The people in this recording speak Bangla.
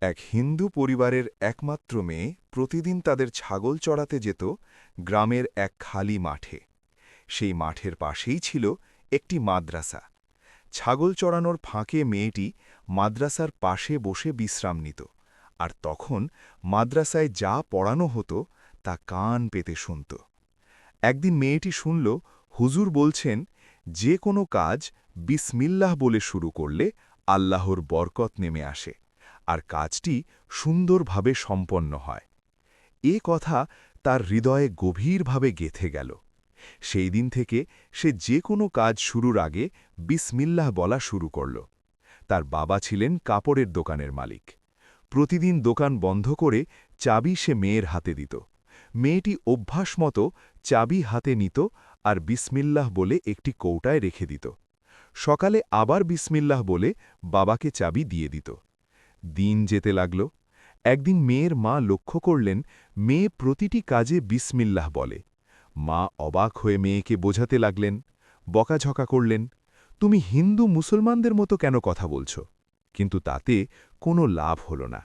এক হিন্দু পরিবারের একমাত্র মেয়ে প্রতিদিন তাদের ছাগল চড়াতে যেত গ্রামের এক খালি মাঠে। সেই মাঠের পাশেই ছিল একটি মাদ্রাসা। ছাগল চড়ানোর ফাঁকে মেয়েটি মাদ্রাসার পাশে বসে বিশ্রাম নিত, আর তখন মাদ্রাসায় যা পড়ানো হতো তা কান পেতে শুনত। একদিন মেয়েটি শুনল, হুজুর বলছেন, যে কোনো কাজ বিসমিল্লাহ বলে শুরু করলে আল্লাহর বরকত নেমে আসে, আর কাজটি সুন্দরভাবে সম্পন্ন হয়। এ কথা তার হৃদয়ে গভীরভাবে গেঁথে গেল। সেই দিন থেকে সে যে কোনো কাজ শুরুর আগে বিসমিল্লাহ বলা শুরু করল। তার বাবা ছিলেন কাপড়ের দোকানের মালিক। প্রতিদিন দোকান বন্ধ করে চাবি সে মেয়ের হাতে দিত। মেয়েটি অভ্যাসমতো চাবি হাতে নিত আর বিসমিল্লাহ বলে একটি কৌটায় রেখে দিত। সকালে আবার বিসমিল্লাহ বলে বাবাকে চাবি দিয়ে দিত। দিন যেতে লাগল। একদিন মেয়ের মা লক্ষ্য করলেন, মেয়ে প্রতিটি কাজে বিসমিল্লাহ বলে। মা অবাক হয়ে মেয়েকে বোঝাতে লাগলেন, বকাঝকা করলেন, তুমি হিন্দু মুসলমানদের মতো কেন কথা বলছ? কিন্তু তাতে কোনো লাভ হল না।